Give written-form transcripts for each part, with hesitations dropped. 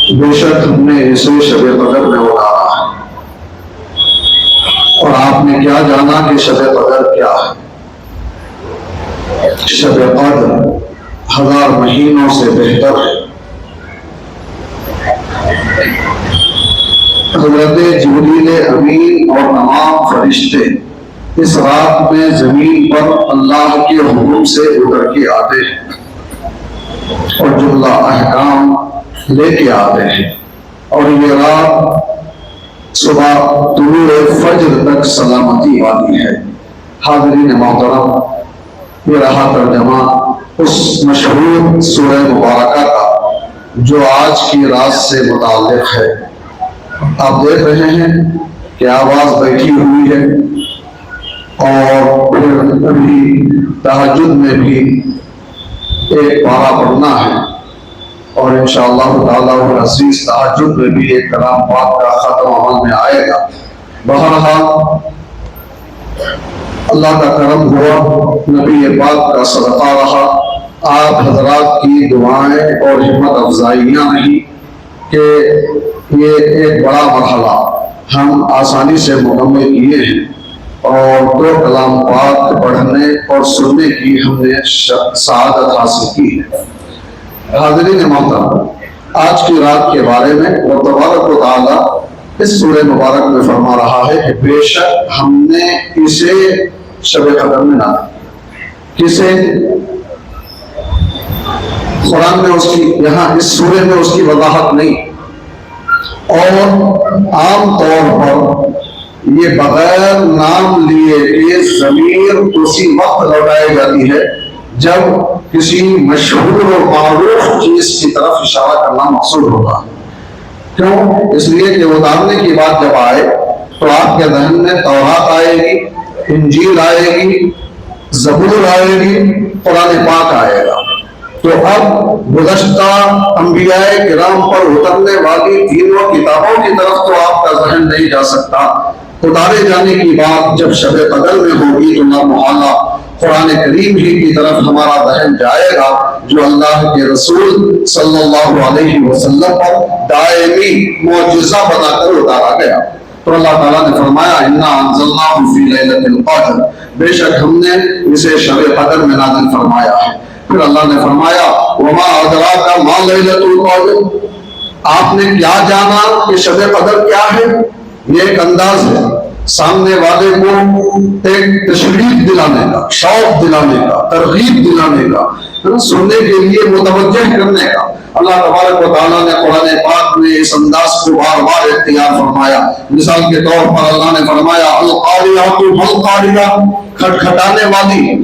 بے شک ہم نے اسے شب قدر میں اتارا ہے، اور آپ نے کیا جانا کہ شب قدر کیا ہے؟ شب قدر 1000 مہینوں سے بہتر ہے۔ حضرت جبریل امین اور تمام فرشتے اس رات میں زمین پر اللہ کے حکم سے اتر کے آتے ہیں اور جملہ احکام لے کے آتے ہیں، اور یہ رات صبح طلوع فجر تک سلامتی والی ہے۔ حاضرین محترم، یہ رہا ترجمہ اس مشہور سورہ مبارکہ کا جو آج کی رات سے متعلق ہے۔ آپ دیکھ رہے ہیں کہ آواز بیٹھی ہوئی ہے، اور پھر ابھی تہجد میں بھی ایک پارہ پڑھنا ہے، اور انشاءاللہ تعالیٰ العزیز تہجد میں بھی ایک کلام پاک کا ختم عمل میں آئے گا۔ بہرحال اللہ کا کرم ہوا، نبی پاک کا صدقہ رہا، آپ حضرات کی دعائیں اور ہمت افزائیاں نہیں کہ یہ ایک بڑا مرحلہ ہم آسانی سے مکمل کیے ہیں، اور 2 کلام پاک پڑھنے اور سننے کی ہم نے سعادت حاصل کی ہے۔ حاضرین محترم، آج کی رات کے بارے میں وہ تبارک و تعالیٰ اس سورہ مبارک میں فرما رہا ہے کہ بے شک ہم نے اسے شب قدر میں ڈالا۔ کسے؟ قرآن میں اس کی، یہاں اس سورہ میں اس کی وضاحت نہیں، اور عام طور پر یہ بغیر نام لیے کہ ضمیر اسی وقت لوٹائی جاتی ہے جب کسی مشہور اور معروف چیز کی طرف اشارہ کرنا مقصود ہوتا ہے۔ کیوں؟ اس لیے کہ اتارنے کی بات جب آئے تو آپ کے ذہن میں تورات آئے گی، انجیل آئے گی، زبور آئے گی، قرآن پاک آئے گا۔ تو اب گزشتہ انبیاء کرام پر اترنے والی تینوں کتابوں کی طرف تو آپ کا ذہن نہیں جا سکتا۔ اتارے جانے کی بات جب شب قدر میں ہوگی تو نہ محالہ قرآن کریم ہی کی طرف ہمارا ذہن جائے گا، جو اللہ کے رسول صلی اللہ علیہ وسلم پر دائمی معجزہ بنا کر اتارا گیا۔ تو اللہ تعالیٰ نے فرمایا اِنَّا أَنزَلْنَاهُ فِي لَيْلَةِ الْقَدْرِ، بے شک ہم نے اسے شب قدر میں نازل فرمایا ہے۔ پھر اللہ نے فرمایا وَمَا أَدْرَاكَ مَا لَيْلَةُ الْقَدْرِ، آپ نے کیا جانا کہ شب قدر کیا ہے؟ یہ ایک انداز ہے سامنے والے کو ایک تشریف دلانے کا، شوق دلانے کا، ترغیب دلانے کا، سننے کے لیے متوجہ کرنے کا۔ اللہ تبارک و تعالیٰ نے قرآن پاک میں اس انداز کو بار بار اختیار فرمایا۔ مثال کے طور پر اللہ نے فرمایا القاریۃ مالقاریہ، کھٹکھٹانے والی۔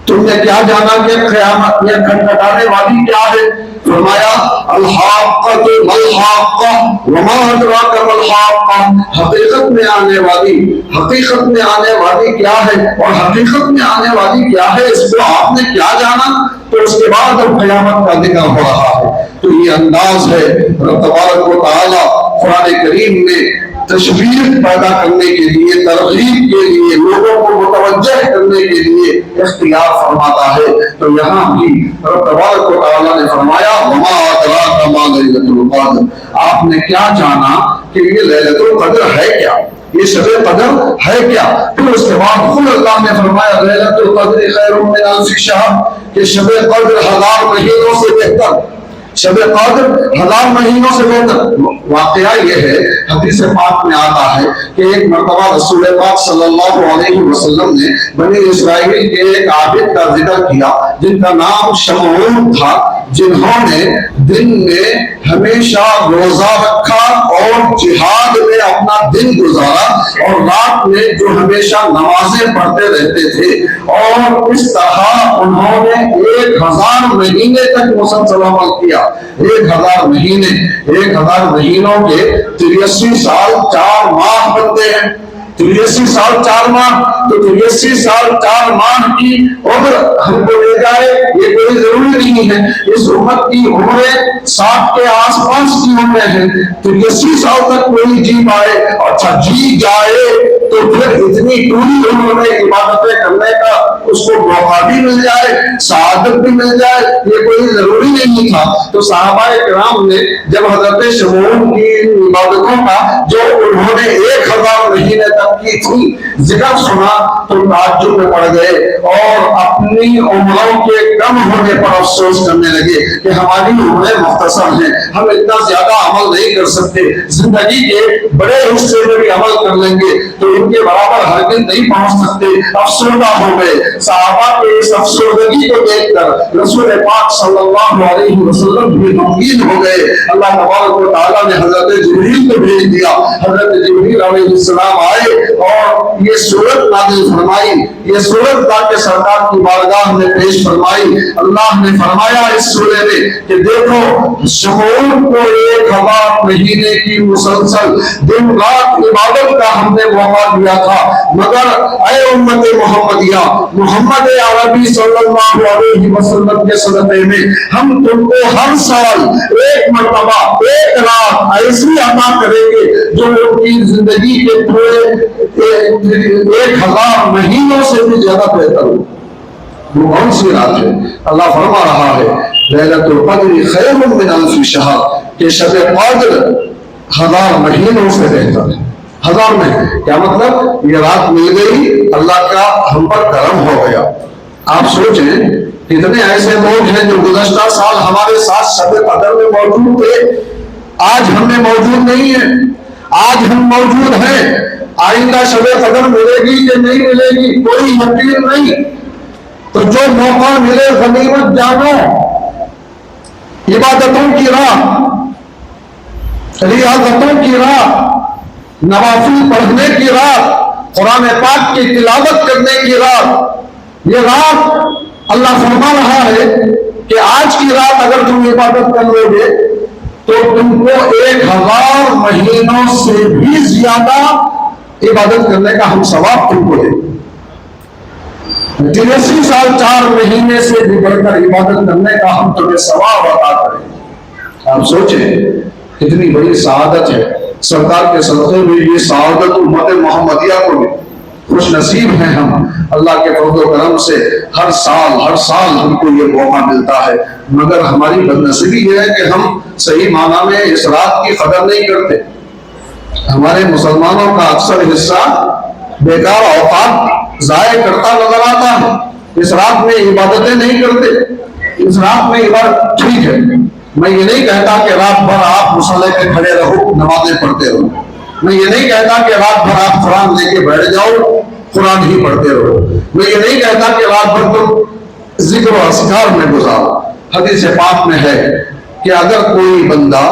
تم نے کیا جانا کہ قیامت میں کھٹکھٹانے والی کیا ہے؟ فرمایا الحاقۃ مالحاقہ وما ادراک مالحاقہ، حقیقت میں آنے والی، حقیقت میں آنے والی کیا ہے، اور حقیقت میں آنے والی کیا ہے اس کو آپ نے کیا جانا؟ تو اس کے بعد اب قیامت کا ذکر ہو رہا ہے۔ تو یہ انداز ہے رب تبارک و تعالی قرآن کریم میں تشویق پیدا کرنے کے لیے، ترغیب کے لیے، لوگوں کو متوجہ کرنے کے لیے اختیار فرماتا ہے۔ تو یہاں بھی رب تبارک و تعالیٰ نے فرمایا وما ادراک ما لیلۃ القدر، آپ نے کیا جانا کہ یہ لیلۃ القدر ہے کیا، یہ شب قدر ہے کیا؟ پھر اس کے بعد خود اللہ نے فرمایا لیلۃ القدر خیر من الف شہر، کہ شب قدر 1000 مہینوں سے بہتر، شب قدر 1000 مہینوں سے بہتر۔ واقعہ یہ ہے، حدیث پاک میں آتا ہے کہ ایک مرتبہ رسول پاک صلی اللہ علیہ وسلم نے بنی اسرائیل کے ایک عابد کا ذکر کیا جن کا نام شمعون تھا، جنہوں نے دن میں ہمیشہ روزہ رکھا اور جہاد میں اپنا دن گزارا، اور رات میں جو ہمیشہ نمازیں پڑھتے رہتے تھے، اور اس طرح انہوں نے 1000 مہینے تک مسلسل عمل کیا۔ 1000 مہینے، 1000 مہینوں کے 83 سال 4 ماہ بنتے ہیں۔ 83 سال 4 ماہ، تو 83 سال 4 ماہ کی عمر ہم کو لے جائے یہ کوئی ضروری نہیں ہے۔ اس امت کی عمریں 60 کے آس پاس کی عمریں ہیں۔ 83 سال تک کوئی جی پائے، اچھا جی جائے تو پھر اتنی پوری عمر میں عبادتیں کرنے کا اس کو موقع بھی مل جائے، سعادت بھی مل جائے، یہ کوئی ضروری نہیں تھا۔ تو صحابہ کرام نے جب حضرت شمعون کی عبادتوں کا جو انہوں نے 1000 مہینے تک کی تھی ذکر سنا تو تعجب میں پڑ گئے اور اپنی عمروں کے کم ہونے پر افسوس کرنے لگے کہ ہماری عمریں مختصر ہیں، ہم اتنا زیادہ عمل نہیں کر سکتے، زندگی کے بڑے حصے میں بھی عمل کر لیں گے تو ان کے برابر ہرگز نہیں پہنچ سکتے، افسردہ ہو گئے۔ صحابہ کے اس افسردگی کو دیکھ کر رسول پاک صلی اللہ علیہ وسلم بھی غمگین ہو گئے۔ اللہ تبارک و تعالیٰ نے حضرت جبریل کو بھیج دیا، حضرت جبریل علیہ السلام آئے اور یہ سورت نازل فرمائی، یہ سورت لا کے سرکار کی بارگاہ میں پیش فرمائی۔ اللہ نے فرمایا اس سورے میں کہ دیکھو شمعون کو 1000 مہینے کی مسلسل دن رات عبادت کا ہم نے موقع دیا تھا، مگر اے امت محمدیہ، محمد عربی صلی اللہ علیہ وسلم کے صدقے میں ہم تم کو ہر سال 1 مرتبہ 1 رات ایسی عطا کریں گے جو ان کی زندگی کے پورے 1000 مہینوں سے بھی زیادہ بہتر ہو۔ وہ کون سی رات ہے؟ اللہ فرما رہا ہے لیلۃ القدر خیر من الف شہر، کہ شب قدر 1000 مہینوں سے بہتر ہے۔ 1000 مہینے کیا مطلب؟ یہ رات مل گئی، اللہ کا ہم پر کرم ہو گیا۔ آپ سوچیں کتنے ایسے لوگ ہیں جو گزشتہ سال ہمارے ساتھ شب قدر میں موجود تھے، آج ہم میں موجود نہیں ہیں، آج ہم موجود ہیں، آئندہ شب قدر ملے گی کہ نہیں ملے گی کوئی یقین نہیں۔ تو جو موقع ملے غنیمت جانو، عبادتوں کی راہ، ریاضتوں کی راہ، نوافل پڑھنے کی راہ، قرآن پاک کی تلاوت کرنے کی راہ، یہ رات اللہ فرما رہا ہے کہ آج کی رات اگر تم عبادت کر لو گے تو تم کو 1000 مہینوں سے بھی زیادہ عبادت کرنے کا ہم ثواب تم کو دیں۔ 83 سال 4 مہینے سے بھی بڑھ کر عبادت کرنے کا ہم تمہیں ثواب عطا کریں۔ آپ سوچیں کتنی بڑی سعادت ہے، سرکار کے صدقے میں یہ سعادت امت محمدیہ کو بھی خوش نصیب ہیں ہم۔ اللہ کے فضل و کرم سے ہر سال ہم کو یہ موقع ملتا ہے، مگر ہماری بدنصیبی یہ ہے کہ ہم صحیح معنی میں اس رات کی قدر نہیں کرتے۔ ہمارے مسلمانوں کا اکثر حصہ بیکار اوقات ضائع کرتا نظر آتا ہے، اس رات میں عبادتیں نہیں کرتے۔ اس رات میں عبادت ٹھیک ہے، میں یہ نہیں کہتا کہ رات بھر آپ مصلی پہ کھڑے رہو نمازیں پڑھتے رہو، میں یہ نہیں کہتا کہ رات بھر آپ قرآن لے کے بیٹھ جاؤ قرآن ہی پڑھتے رہو، میں یہ نہیں کہتا کہ رات بھر تم ذکر و اذکار میں گزارو۔ حدیث پاک میں ہے کہ اگر کوئی بندہ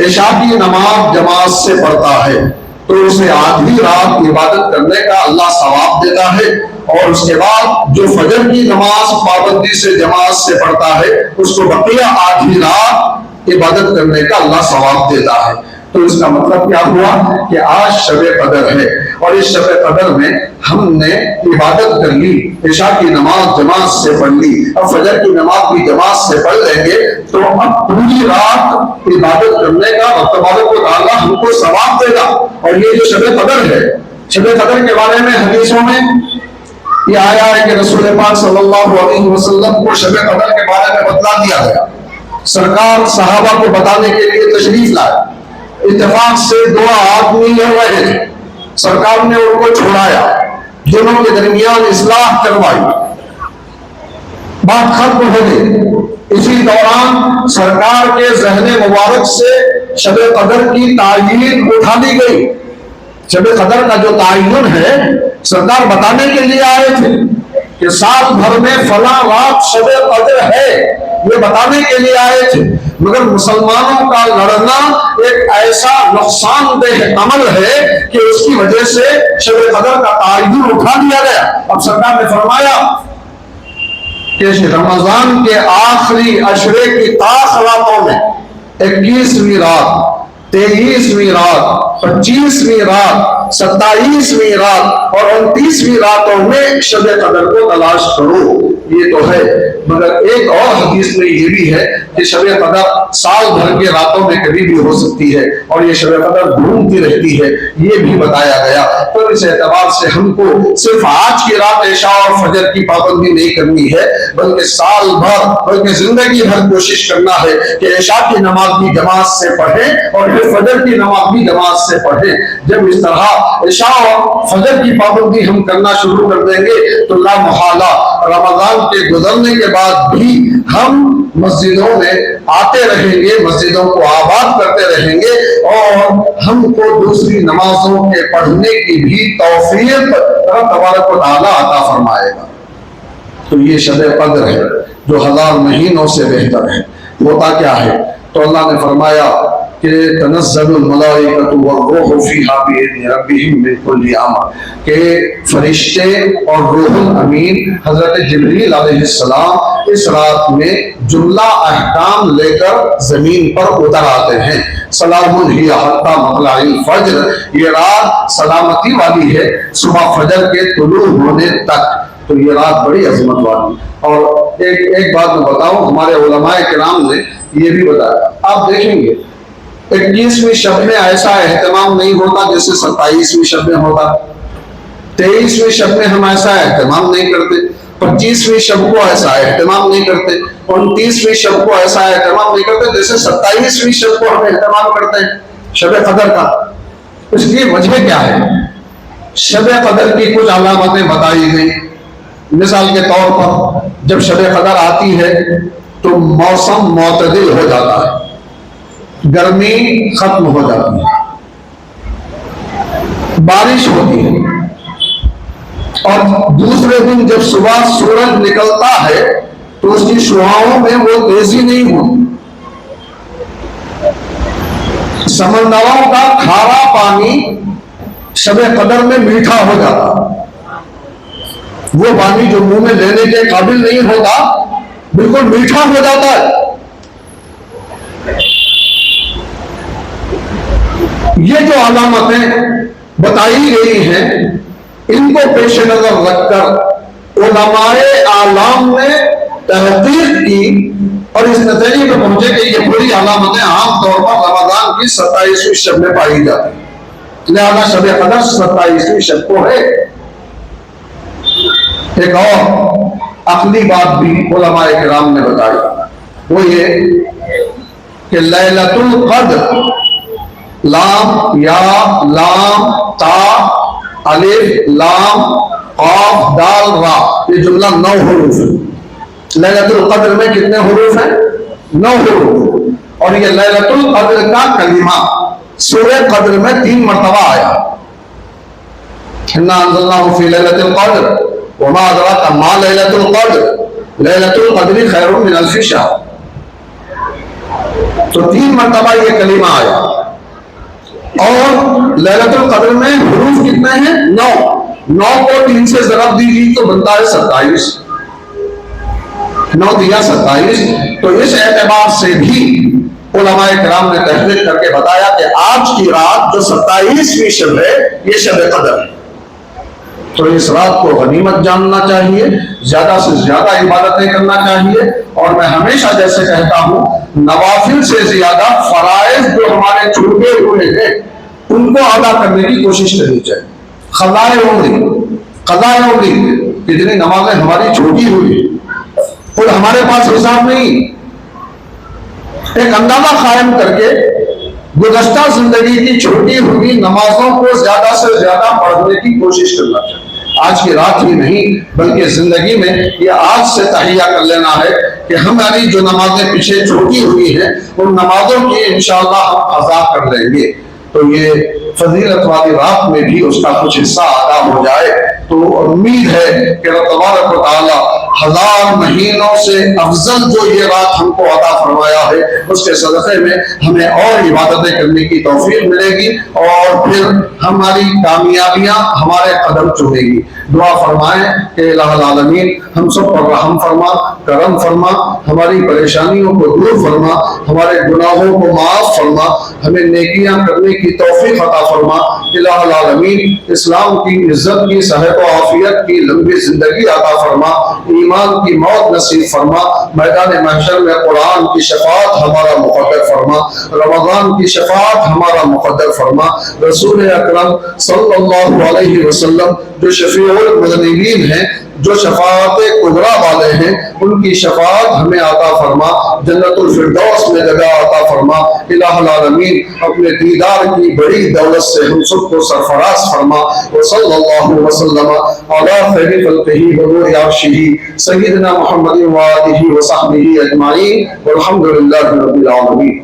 عشاء کی نماز جماعت سے پڑھتا ہے تو اسے آدھی رات عبادت کرنے کا اللہ ثواب دیتا ہے، اور اس کے بعد جو فجر کی نماز پابندی سے جماعت سے پڑھتا ہے اس کو بقیہ آدھی رات عبادت کرنے کا اللہ ثواب دیتا ہے۔ تو اس کا مطلب کیا ہوا کہ آج شب قدر ہے اور اس شب قدر میں ہم نے عبادت کر لی، عشاء کی نماز جماعت سے پڑھ لی، اب فجر کی نماز بھی جماعت سے پڑھ لیں گے تو اب پوری رات عبادت کرنے کا رب تبارک و تعالیٰ ہم کو ثواب دے گا۔ اور یہ جو شب قدر ہے، شب قدر کے بارے میں حدیثوں میں یہ آیا ہے کہ رسول پاک صلی اللہ علیہ وسلم کو شب قدر کے بارے میں بتلا دیا گیا، سرکار صحابہ کو بتانے کے لیے تشریف لائے، اتفاق سے 2 آدمی لڑ رہے تھے، سرکار نے ان کو چھوڑایا، دونوں کے درمیان اصلاح کروائی، بات ختم ہو گئی۔ اسی دوران سرکار کے ذہن مبارک سے شب قدر کی تعین اٹھا لی گئی۔ شب قدر کا جو تعین ہے سرکار بتانے کے لیے آئے تھے کہ سال بھر میں فلاں رات شب قدر ہے، یہ بتانے کے لیے آئے تھے، مگر مسلمانوں کا لڑنا ایک ایسا نقصان دہ عمل ہے کہ اس کی وجہ سے شب قدر کا تعین اٹھا دیا گیا۔ اب سرکار نے فرمایا کہ رمضان کے آخری عشرے کی طاق راتوں میں 21ویں رات، 23ویں رات، 25ویں رات، 27ویں رات اور 29ویں راتوں میں شب قدر کو تلاش کرو، یہ تو ہے۔ مگر ایک اور حدیث میں یہ بھی ہے کہ شب قدر سال بھر کے راتوں میں کبھی بھی ہو سکتی ہے اور یہ شب قدر گھومتی رہتی ہے، یہ بھی بتایا گیا۔ تو اس اعتبار سے ہم کو صرف آج کی رات عشاء اور فجر کی پابندی نہیں کرنی ہے، بلکہ سال بھر، بلکہ زندگی بھر کوشش کرنا ہے کہ عشاء کی نماز بھی جماعت سے پڑھیں اور پھر فجر کی نماز بھی جماعت سے پڑھیں۔ جب اس طرح عشاء اور فجر کی پابندی ہم کرنا شروع کر دیں گے تو لا محالہ رمضان کے گزرنے کے بعد بھی ہم مسجدوں میں آتے رہیں گے، مسجدوں کو آباد کرتے رہیں گے اور ہم کو دوسری نمازوں کے پڑھنے کی بھی توفیق رب تبارک و تعالیٰ عطا فرمائے گا۔ تو یہ شب قدر ہے جو 1000 مہینوں سے بہتر ہے۔ ہوتا کیا ہے؟ تو اللہ نے فرمایا کہ تنزل الملائکۃ والروح فیہا بإذن ربہم من کل امر، کہ فرشتے اور روح الامین حضرت جبریل علیہ السلام اس رات میں جملہ احکام لے کر زمین پر اتر آتے ہیں۔ سلام ہی حتی مطلع الفجر، یہ رات سلامتی والی ہے صبح فجر کے طلوع ہونے تک۔ تو یہ رات بڑی عظمت والی۔ اور ایک بات میں بتاؤں، ہمارے علماء کرام نے یہ بھی بتایا، آپ دیکھیں گے 21ویں شب میں ایسا اہتمام نہیں ہوتا جیسے 27ویں شب میں ہوتا، 23ویں شب میں ہم ایسا اہتمام نہیں کرتے، 25ویں شب کو ایسا اہتمام نہیں کرتے، 29ویں شب کو ایسا اہتمام نہیں کرتے جیسے 27ویں شب کو ہم اہتمام کرتے ہیں شب قدر کا۔ اس کی وجہ کیا ہے؟ شب قدر کی کچھ علامتیں بتائی گئی۔ مثال کے طور پر جب شب قدر آتی ہے تو موسم معتدل ہو جاتا ہے، گرمی ختم ہو جاتی ہے، بارش ہوتی ہے، اور دوسرے دن جب صبح سورج نکلتا ہے تو اس کی شعاعوں میں وہ تیزی نہیں ہوتی، سمندروں کا کھارا پانی شب قدر میں میٹھا ہو جاتا، وہ پانی جو منہ میں لینے کے قابل نہیں ہوتا بالکل میٹھا ہو جاتا ہے۔ یہ جو علامتیں بتائی گئی ہیں ان کو پیش نظر رکھ کر علماء اعلام نے تحقیق کی اور اس نتیجے میں پہنچے کہ یہ بڑی علامتیں عام طور پر رمضان کی 27ویں شب میں پائی جاتی ہیں، لہذا شب قدر 27ویں شب کو ہے۔ ایک اور عقلی بات بھی علماء کرام نے بتائی، وہ یہ کہ لیلۃ القدر، لام یا لام تا الف لام قاف دال را، یہ جملہ 9 حروف ہے۔ لیلۃ القدر میں کتنے حروف ہیں؟ 9 حروف۔ اور یہ لیلۃ القدر کا کلمہ سورہ قدر میں 3 مرتبہ آیا، انا انزلناہ فی لیلۃ القدر وما ادراک ما لیلۃ القدر لیلۃ القدر خیر من الف شہر۔ تو 3 مرتبہ یہ کلمہ آیا، اور لیلۃ القدر میں حروف کتنے ہیں؟ 9 کو 3 سے ضرب دیجیے تو بنتا ہے 27، 9 دیا 27۔ تو اس اعتبار سے بھی علماء کرام نے تحقیق کر کے بتایا کہ آج کی رات جو 27ویں شب ہے یہ شب قدر ہے۔ تو اس رات کو غنیمت جاننا چاہیے، زیادہ سے زیادہ عبادتیں کرنا چاہیے، اور میں ہمیشہ جیسے کہتا ہوں نوافل سے زیادہ فرائض جو ہمارے چھوٹے ہوئے ہیں ان کو ادا کرنے کی کوشش کرنی چاہیے۔ قضاء عمری کتنی نمازیں ہماری چھوٹی ہوئی، اور ہمارے پاس حساب نہیں، ایک اندازہ قائم کر کے گزشتہ زندگی کی چھوٹی ہوئی نمازوں کو زیادہ سے زیادہ پڑھنے کی کوشش کرنا چاہیے۔ آج کی رات ہی نہیں بلکہ زندگی میں یہ آج سے تہیہ کر لینا ہے کہ ہماری جو نمازیں پیچھے چھوٹی ہوئی ہیں ان نمازوں کی انشاءاللہ ہم قضا کر لیں گے، تو یہ فضیلت والی رات میں بھی اس کا کچھ حصہ ادا ہو جائے۔ تو امید ہے کہ رب تبارک و تعالی 1000 مہینوں سے افضل جو یہ رات ہم کو عطا فرمایا ہے اس کے صدقے میں ہمیں اور عبادتیں کرنے کی توفیق ملے گی، اور پھر ہماری کامیابیاں ہمارے قدم چومے گی۔ دعا فرمائیں کہ الہ العالمین ہم سب پر رحم فرما، کرم فرما، ہماری پریشانیوں کو دور فرما، ہمارے گناہوں کو معاف فرما، ہمیں نیکیاں کرنے کی توفیق عطا عطا فرما الہ العالمین، اسلام کی عزت کی، صحت و عافیت کی لمبی زندگی عطا فرما، ایمان کی موت نصیب فرما، میدان محشر میں قرآن کی شفاعت ہمارا مقدر فرما، رمضان کی شفاعت ہمارا مقدر فرما، رسول اکرم صلی اللہ علیہ وسلم جو شفیع المذنبین ہیں، جو شفاعت کبریٰ والے ہیں، ان کی شفاعت ہمیں عطا فرما، جنت الفردوس میں جگہ عطا فرما الہ العالمین، اپنے دیدار کی بڑی دولت سے ہم سب کو سرفراز فرما، وصلی اللہ وسلم علی خیر خلقہ ونور عرشہ سیدنا محمد وآلہ وصحبہ اجمعین والحمد للہ رب العالمین۔